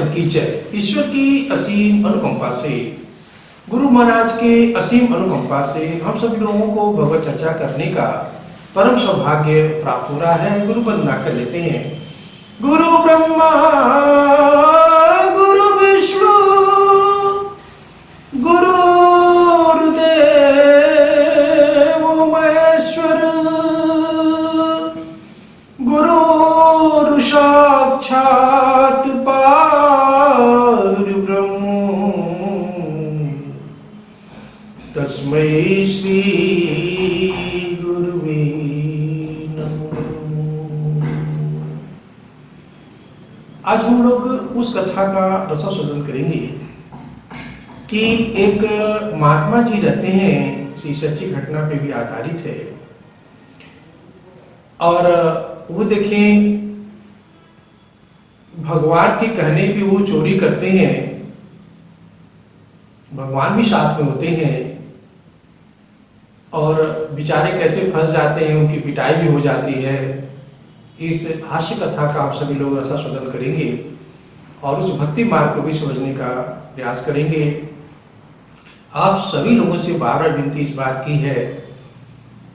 मार्तंड की जय। ईश्वर की असीम अनुकंपा से, गुरु महाराज के असीम अनुकंपा से हम सभी लोगों को भगवत चर्चा करने का परम सौभाग्य प्राप्त हो रहा है। गुरु वंदना कर लेते हैं। गुरु ब्रह्मा गुरु विष्णु गुरुर्देव महेश्वर गुरु साक्षात् परब्रह्म तस्मै श्री गुरुवे नमः। आज हम लोग उस कथा का रसास्वादन करेंगे कि एक महात्मा जी रहते हैं, श्री सच्ची घटना पे भी आधारित है। और वो देखें, भगवान के कहने पे वो चोरी करते हैं, भगवान भी साथ में होते हैं और बेचारे कैसे फंस जाते हैं, उनकी पिटाई भी हो जाती है। इस हास्य कथा का आप सभी लोग रसास्वादन करेंगे और उस भक्ति मार्ग को भी समझने का प्रयास करेंगे। आप सभी लोगों से बार बार विनती इस बात की है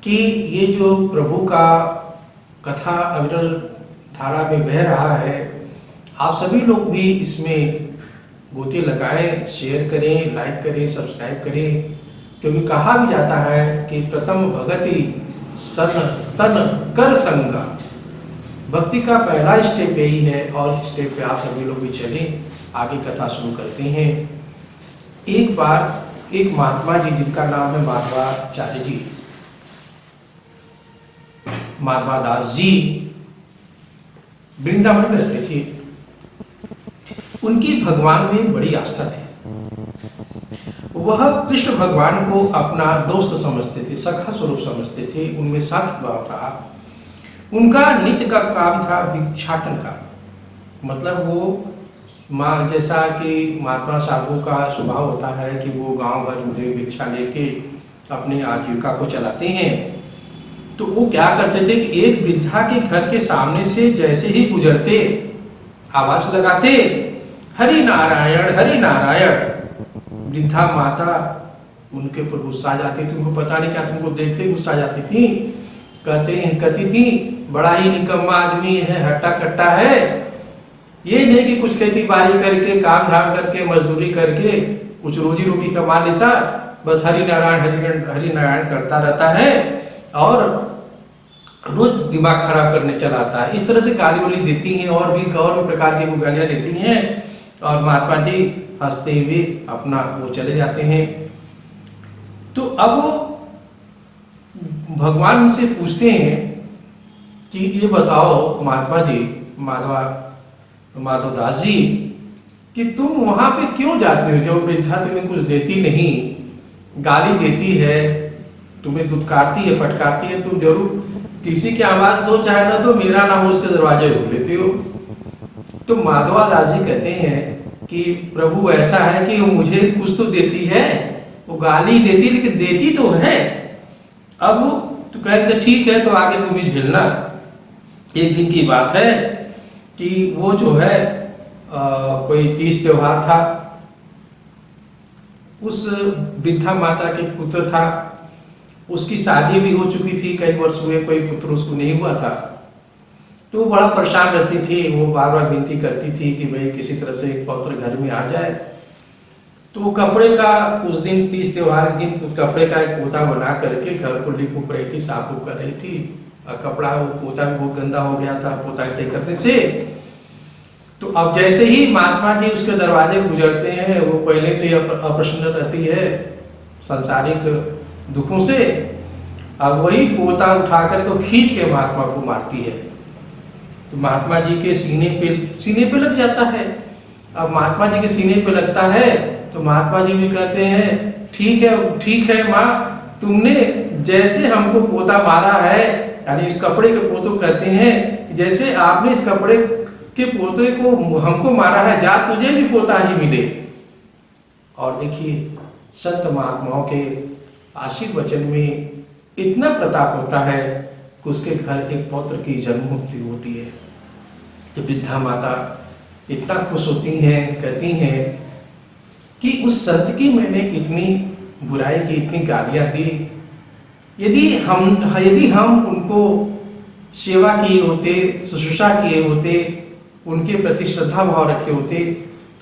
कि ये जो प्रभु का कथा अविरल धारा में बह रहा है, आप सभी लोग भी इसमें गोते लगाएं, शेयर करें, लाइक करें, सब्सक्राइब करें, क्योंकि कहा भी जाता है कि प्रथम भगति सन तन कर संगा। भक्ति का पहला स्टेप यही है और इस स्टेप पे आप सभी लोग भी चलें। आगे कथा शुरू करते हैं। एक बार एक महात्मा जी, जिनका नाम है माधवाचार्य जी, माधवादास जी, वृंदावन में रहते थे। उनकी भगवान में बड़ी आस्था थी। वह कृष्ण भगवान को अपना दोस्त समझते थे, सखा स्वरूप समझते थे, उनमें साख भाव था। उनका नित्य का काम था भिक्षाटन का। मतलब वो जैसा कि महात्मा साधु का स्वभाव होता है कि वो गांव भर में भिक्षा लेके अपनी आजीविका को चलाते हैं। तो वो क्या करते थे कि एक वृद्धा के घर के सामने से जैसे ही गुजरते, आवाज लगाते, हरि नारायण हरि नारायण। वृद्धा माता उनके ऊपर गुस्सा आ जाती थी। उनको पता नहीं क्या, तुमको देखते गुस्सा आ जाती थी। कहती थी, बड़ा ही निकम्मा आदमी है, हट्टा कट्टा है। ये नहीं कि कुछ खेती बाड़ी करके, काम धाम करके, मजदूरी करके कुछ रोजी रोटी कमा लेता, बस हरि नारायण करता रहता है और रोज दिमाग खराब करने चलाता है। इस तरह से गाली वाली देती हैं और भी प्रकार की गालियां देती हैं। और महात्मा जी हंसते हुए अपना वो चले जाते हैं। तो अब भगवान उनसे पूछते हैं कि ये बताओ महात्मा जी, माधवदास जी, कि तुम वहां पे क्यों जाते हो जब वृद्धा तुम्हें कुछ देती नहीं, गाली देती है, तुम्हें दुत्कारती है, फटकारती है, तुम जरूर किसी की आवाज दो, चाहे ना तो मेरा ना हो, उसके दरवाजे रोक लेते हो। तो माधवादास जी कहते हैं कि प्रभु ऐसा है कि वो मुझे कुछ तो देती है, वो गाली देती है लेकिन देती तो है। अब तो कहते ठीक है, तो आगे तुम ही झेलना। एक दिन की बात है कि वो जो है कोई तीज त्योहार था। उस वृद्धा माता के पुत्र था, उसकी शादी भी हो चुकी थी, कई वर्ष हुए, कोई पुत्र उसको नहीं हुआ था। तो वो बड़ा परेशान रहती थी। वो बार बार विनती करती थी कि भाई किसी तरह से एक पौत्र घर में आ जाए। तो वो कपड़े का, उस दिन तीज त्योहार के दिन कपड़े का एक पोता बना करके घर को लिप उप रही थी, साफ उप कर रही थी। और कपड़ा, वो पोता भी बहुत गंदा हो गया था पोता के करने से। तो अब जैसे ही महात्मा जी उसके दरवाजे गुजरते हैं, वो पहले से अप्रसन्न रहती है सांसारिक दुखों से। अब वही पोता उठा करके खींच के महात्मा को मारती है। तो महात्मा जी के सीने पे लग जाता है। अब महात्मा जी के सीने पे लगता है तो महात्मा जी भी कहते हैं, ठीक है माँ, तुमने जैसे हमको पोता मारा है, यानी इस कपड़े के पोतों कहते हैं, जैसे आपने इस कपड़े के पोते को हमको मारा है, जा तुझे भी पोता ही मिले। और देखिए, संत महात्माओं के आशीर्वचन में इतना प्रताप होता है कि उसके घर एक पौत्र की जन्म मुक्ति होती है। तो वृद्धा माता इतना खुश होती हैं, कहती हैं कि उस संत की मैंने इतनी बुराई की, इतनी गालियां दी, यदि हम उनको सेवा किए होते, शुश्रूषा किए होते, उनके प्रति श्रद्धा भाव रखे होते,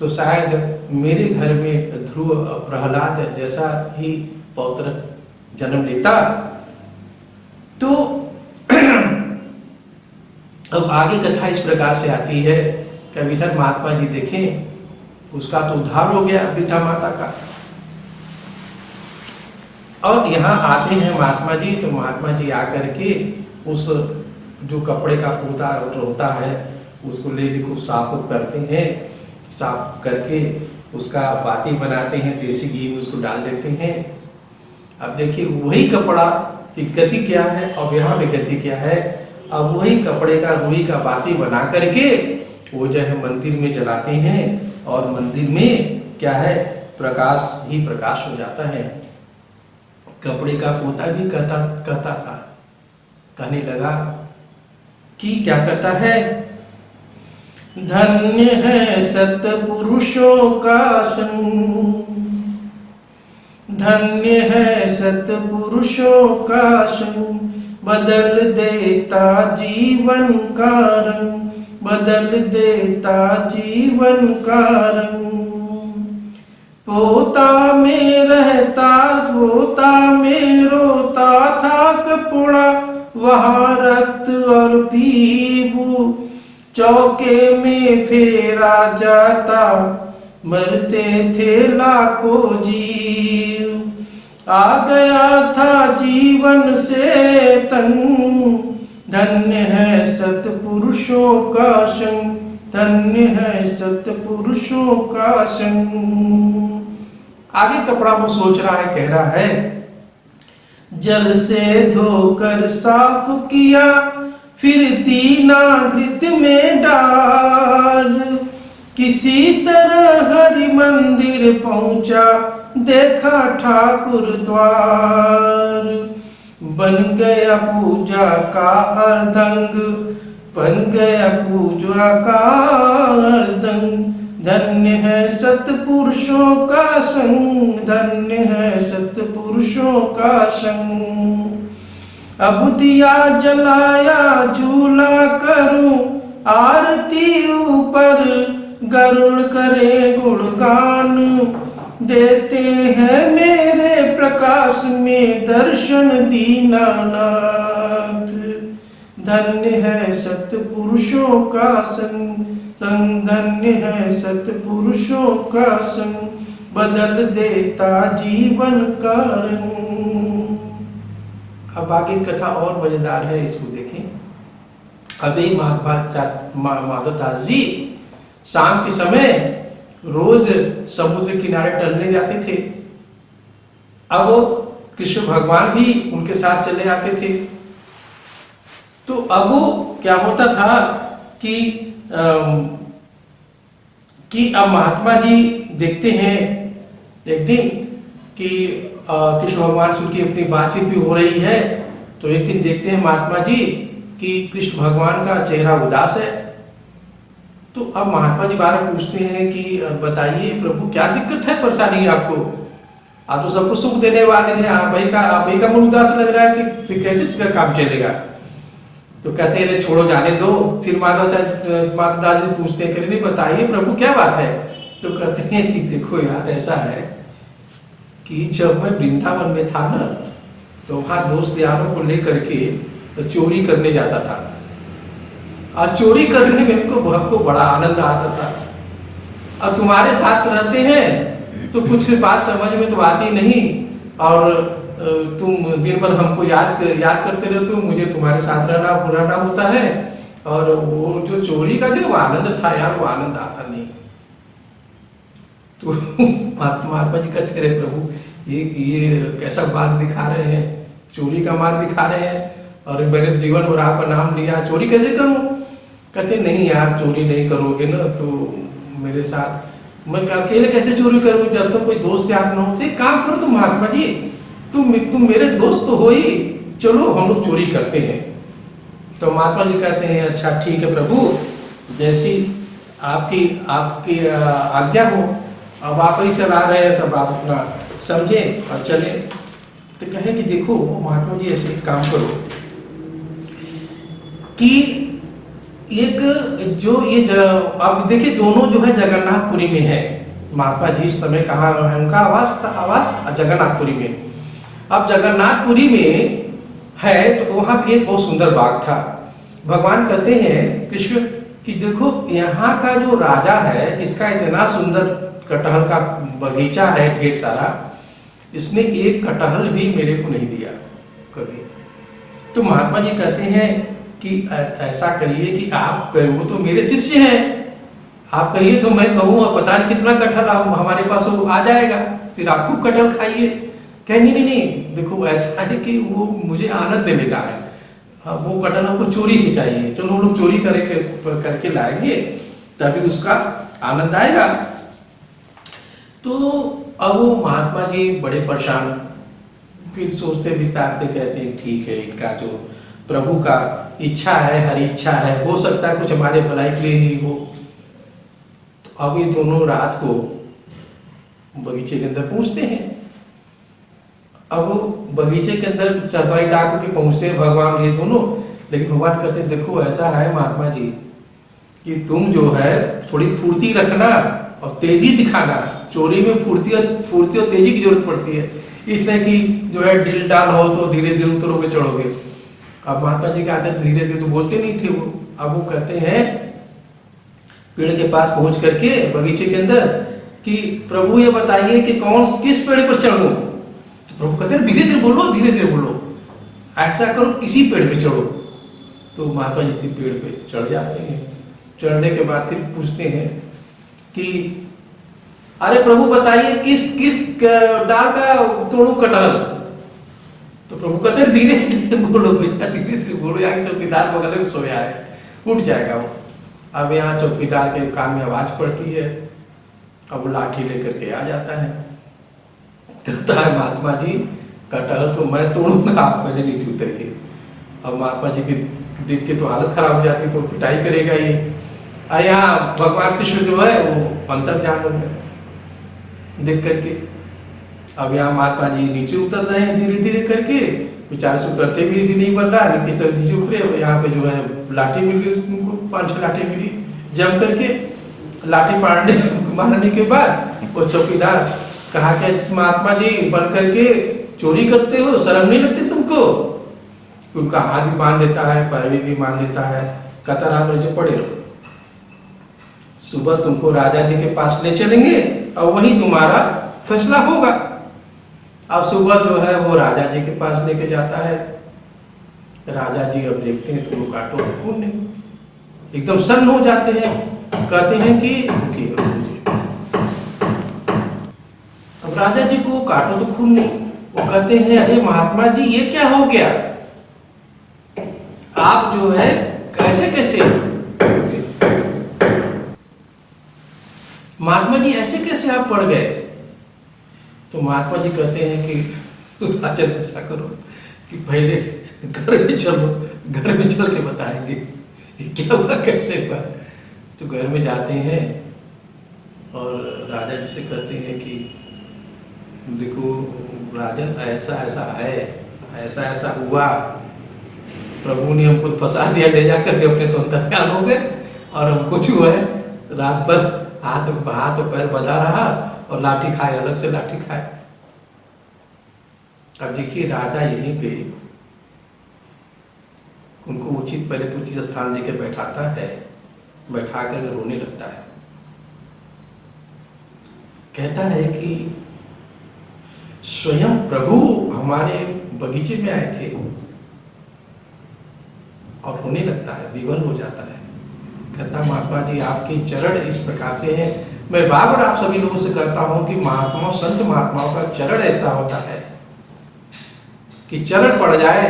तो शायद मेरे घर में ध्रुव प्रहलाद जैसा ही पौत्र जन्म लेता। तो अब आगे कथा इस प्रकार से आती है कि इधर महात्मा जी देखें, उसका तो उद्धार हो गया वृद्धा माता का। और यहाँ आते हैं महात्मा जी, तो महात्मा जी आकर के उस जो कपड़े का पोता होता है उसको ले खूब साफ करते हैं, साफ करके उसका बाती बनाते हैं, देसी घी में उसको डाल देते हैं। अब देखिए वही कपड़ा की गति क्या है और यहाँ पे गति क्या है। अब वही कपड़े का रुई का बाती बना करके वो जो है मंदिर में जलाते हैं और मंदिर में क्या है, प्रकाश ही प्रकाश हो जाता है। कपड़े का पोता भी कहता था, कहने लगा कि क्या कहता है, धन्य है सत्पुरुषों का संग, धन्य है सत्पुरुषों का संग, बदल देता जीवन का रंग, बदल देता जीवन का रंग। पोता में रहता, पोता में रोता था कपड़ा, वहाँ रक्त और पीबू चौके में फेरा जाता, मरते थे लाखों जीव। आ गया था जीवन से तंग, धन्य है सत्पुरुषों का संग, धन्य है सत्पुरुषों का संग। आगे कपड़ा वो सोच रहा है, कह रहा है, जल से धोकर साफ किया, फिर दीना घृत में डाल, किसी तरह हरि मंदिर पहुंचा, देखा ठाकुर द्वार। बन गया पूजा का अर्धंग, बन गया पूजा का अर्धंग, धन्य है सत्पुरुषों का संग, धन्य है सत्पुरुषों का संग। अब दिया जलाया झूला करूं, आरती ऊपर गरुड़ करे गुणगान, देते हैं मेरे प्रकाश में दर्शन दीनानाथ। धन्य है सत्पुरुषों का संग, संग धन्य है सत्पुरुषों का संग, बदल देता जीवन का रंग। अब आगे कथा और मजेदार है, इसको देखें। अभी माधवदास जी शाम के समय रोज समुद्र किनारे टहलने जाते थे। अब कृष्ण भगवान भी उनके साथ चले आते थे। तो अब क्या होता था कि अब महात्मा जी देखते हैं एक दिन कि कृष्ण भगवान से उनकी अपनी बातचीत भी हो रही है। तो एक दिन देखते हैं महात्मा जी कि कृष्ण भगवान का चेहरा उदास है। तो अब महात्मा जी बार पूछते हैं कि बताइए प्रभु क्या दिक्कत है, परेशानी है आपको, आप तो सबको सुख देने वाले हैं, आप भाई का मन उदास लग रहा है कि फिर कैसे काम चलेगा। तो कहते हैं छोड़ो जाने दो। फिर माधवदास जी पूछते हैं, नहीं बताइए प्रभु क्या बात है। तो कहते हैं कि देखो यार ऐसा है कि जब मैं वृंदावन में था ना, तो वहां दोस्त यारों को लेकर के चोरी करने जाता था और चोरी करने में हमको बड़ा आनंद आता था। अब तुम्हारे साथ रहते हैं तो कुछ बात समझ में तो आती नहीं और तुम दिन भर हमको याद करते रहते हो, मुझे तुम्हारे साथ रहना होता है और वो जो चोरी का जो आनंद था यार, वो आनंद आता नहीं। तो महात्मा जी कहते रहे प्रभु ये कैसा मार्ग दिखा रहे हैं, चोरी का मार्ग दिखा रहे हैं और मैंने तो जीवन भर आपका नाम लिया, चोरी कैसे करूं। कहते नहीं यार चोरी नहीं करोगे ना तो मेरे साथ, मैं अकेले कैसे चोरी करूं जब तक कोई दोस्त यार ना हो। एक काम करो तुम महात्मा जी, तुम मेरे दोस्त तो हो ही, चलो हम लोग चोरी करते हैं। तो महात्मा जी कहते हैं अच्छा ठीक है प्रभु, जैसी आपकी आपकी आज्ञा हो। अब आप ही चला रहे हैं, सब आप अपना समझें और चले। तो कहे कि देखो महात्मा जी ऐसे काम करो कि एक जो ये अब देखिए दोनों जो है जगन्नाथपुरी में है। महात्मा जी इस समय कहाँ है, उनका आवास जगन्नाथपुरी में। अब जगन्नाथपुरी में है तो वहां भी एक बहुत सुंदर बाग था। भगवान कहते हैं कृष्ण कि देखो यहाँ का जो राजा है इसका इतना सुंदर कटहल का बगीचा है ढेर सारा, इसने एक कटहल भी मेरे को नहीं दिया कभी। तो महात्मा जी कहते हैं कि ऐसा करिए कि आप वो तो मेरे शिष्य हैं, आप कहिए तो मैं कहूँ और पता नहीं कितना कटहल हमारे पास वो आ जाएगा, फिर आप खूब कटहल खाइए। कहे नहीं नहीं नहीं, देखो ऐसा है कि वो मुझे आनंद दे लेना है, वो कटहल हमको चोरी से चाहिए, चलो हम लोग चोरी करके लाएंगे तभी उसका आनंद आएगा। तो अब वो महात्मा जी बड़े परेशान, फिर सोचते विस्तारते कहते हैं ठीक है, इनका जो प्रभु का इच्छा है, हरी इच्छा है, हो सकता है कुछ हमारे भलाई के लिए ही हो। तो अब ये दोनों रात को बगीचे के अंदर पहुंचते हैं। अब बगीचे के अंदर चतवाई डाक के पहुंचते हैं भगवान ये दोनों। लेकिन भगवान कहते हैं देखो ऐसा है महात्मा जी कि तुम जो है थोड़ी फुर्ती रखना और तेजी दिखाना। चोरी में फुर्ती और तेजी की जरूरत पड़ती है, इसलिए कि जो है डिल डाल हो तो धीरे धीरे उतरोगे चढ़ोगे। अब महात्मा जी कहते हैं धीरे धीरे तो बोलते नहीं थे वो। अब वो कहते हैं पेड़ के पास पहुंच करके बगीचे के अंदर कि प्रभु ये बताइए कि किस पेड़ पर चढ़ूं। तो प्रभु कहते हैं धीरे धीरे बोलो, धीरे धीरे बोलो, ऐसा करो किसी पेड़ पे चढ़ो। तो महात्मा जी पेड़ पे चढ़ जाते हैं। चढ़ने के बाद फिर पूछते हैं कि अरे प्रभु बताइए किस डाल का तोड़ू कटहल। तो प्रभु कहते हैं धीरे धीरे बोलो भैया, धीरे धीरे बोलो, यहाँ चौकीदार बगल में सोया है, उठ जाएगा वो। अब यहाँ चौकीदार के कान में आवाज पड़ती है, अब वो लाठी लेकर के आ जाता है। कहता है महात्मा जी कटहल तो मैं तोड़ूंगा, आप मेरे नीचे उतरिए। अब महात्मा जी की देख के तो हालत खराब हो जाती, तो पिटाई करेगा ये। यहाँ भगवान कृष्ण जो है वो अंतर्ध्यान हो गया देख करके। अब यहाँ महात्मा जी नीचे उतर रहे हैं धीरे धीरे करके, बेचारे से उतरते भी नहीं बन रहा, नीचे से नीचे उतरे। यहाँ पे जो है लाठी मिल गई उनको, 5-6 लाठी मिली जम करके। लाठी मारने के बाद वो चौकीदार कहा कि महात्मा जी बन करके चोरी करते हो, शर्म नहीं लगती तुमको? उनका हाथ भी बांध देता है, पैर भी बांध देता है, कहता राम से पड़े रहो, सुबह तुमको राजा जी के पास ले चलेंगे और वही तुम्हारा फैसला होगा। अब सुबह जो है वो राजा जी के पास लेके जाता है। राजा जी अब देखते हैं तो वो काटो खून नहीं, एकदम सन्न हो जाते हैं। कहते हैं कि अब राजा जी को काटो तो खून नहीं। वो कहते हैं अरे महात्मा जी ये क्या हो गया, आप जो है कैसे महात्मा जी ऐसे कैसे आप पड़ गए? तो महात्मा जी कहते हैं कि राजन ऐसा करो कि पहले घर में चलो, घर में चल के बताएंगे क्या हुआ कैसे हुआ। तो घर में जाते हैं और राजा जी से कहते हैं कि देखो राजन ऐसा ऐसा है, ऐसा ऐसा हुआ, प्रभु ने हमको फंसा दिया, ले जाकर के अपने तो अंतर्ध्यान हो गए और हमको जो है रात भर हाथ और पैर बजा रहा और लाठी खाए, अलग से लाठी खाए। अब देखिए राजा यहीं पे उनको उचित पहले तो उचित स्थान लेकर बैठाता है, बैठा कर रोने लगता है। कहता है कि स्वयं प्रभु हमारे बगीचे में आए थे, और रोने लगता है, विवल हो जाता है। कहता महात्मा जी आपके चरण इस प्रकार से हैं। मैं बार बार आप सभी लोगों से कहता हूं कि महात्माओं, संत महात्माओं का चरण ऐसा होता है कि चरण पड़ जाए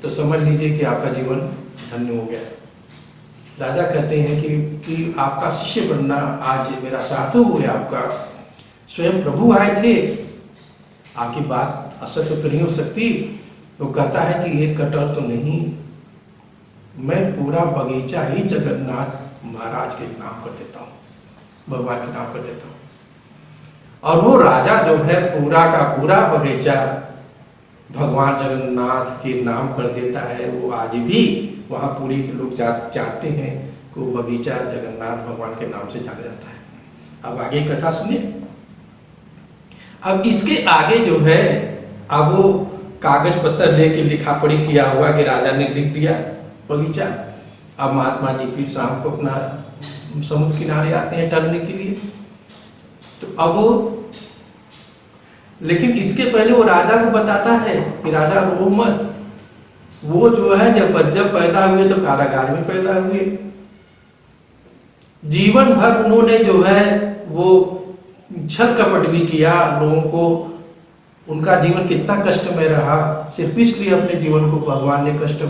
तो समझ लीजिए कि आपका जीवन धन्य हो गया। राजा कहते हैं कि आपका शिष्य बनना आज मेरा सार्थक हो गया। आपका स्वयं प्रभु आए थे, आपकी बात असत्य तो नहीं हो सकती। वो कहता है कि एक कटहल तो नहीं, मैं पूरा बगीचा ही जगन्नाथ महाराज के नाम कर देता हूँ, भगवान के नाम कर देता हूँ। और वो राजा जो है पूरा का पूरा बगीचा भगवान जगन्नाथ के नाम कर देता है। वो आज भी वहाँ पूरी के लोग चाहते हैं कि वो बगीचा जगन्नाथ भगवान के नाम से जाना जाता है। अब आगे कथा सुनिए। अब इसके आगे जो है, अब वो कागज पत्तर लेके लिखा पढ़ी किया हुआ कि राजा ने लिख दिया बगीचा। अब महात्मा जी फिर शाम को अपना समुद्र किनारे आते हैं टहलने के लिए। तो अब वो, लेकिन इसके पहले वो राजा को बताता है कि राजा रो मत, वो जो है जब पैदा हुए तो कारागार में पैदा हुए। जीवन भर उन्होंने जो है वो छल कपट भी किया लोगों को, उनका जीवन कितना कष्ट में रहा, सिर्फ इसलिए अपने जीवन को भगवान ने कष्ट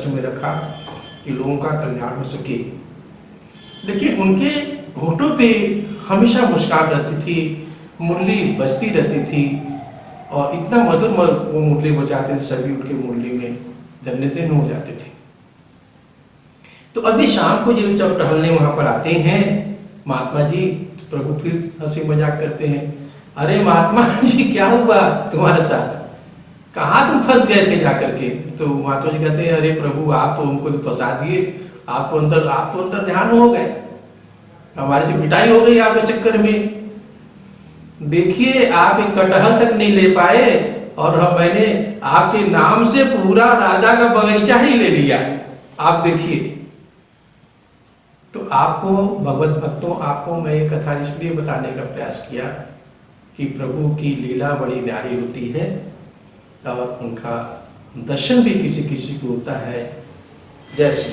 में रखा कि लोगों का कल्याण हो सके। लेकिन उनके होठों पे हमेशा मुस्कान रहती थी, मुरली बजती रहती थी, और इतना मधुर वो मुरली बजाते थे, सभी उनके मुरली में धन्यते हो जाते थे। तो अभी शाम को जब टहलने वहां पर आते हैं महात्मा जी, तो प्रभु फिर हंसी मजाक करते हैं, अरे महात्मा जी क्या हुआ तुम्हारे साथ, कहाँ तुम फंस गए थे जाकर के। तो महात्मा जी कहते हैं, अरे प्रभु आप तो हमको तो फंसा दिए, आप तो अंदर ध्यान हो गए, हमारी तो पिटाई हो गई आपके चक्कर में। देखिए आप एक कटहल तक नहीं ले पाए, और मैंने आपके नाम से पूरा राजा का बगीचा ही ले लिया, आप देखिए। तो आपको भगवत भक्तों, आपको मैं ये कथा इसलिए बताने का प्रयास किया कि प्रभु की लीला बड़ी न्यारी होती है, और उनका दर्शन भी किसी किसी को होता है। जय श्री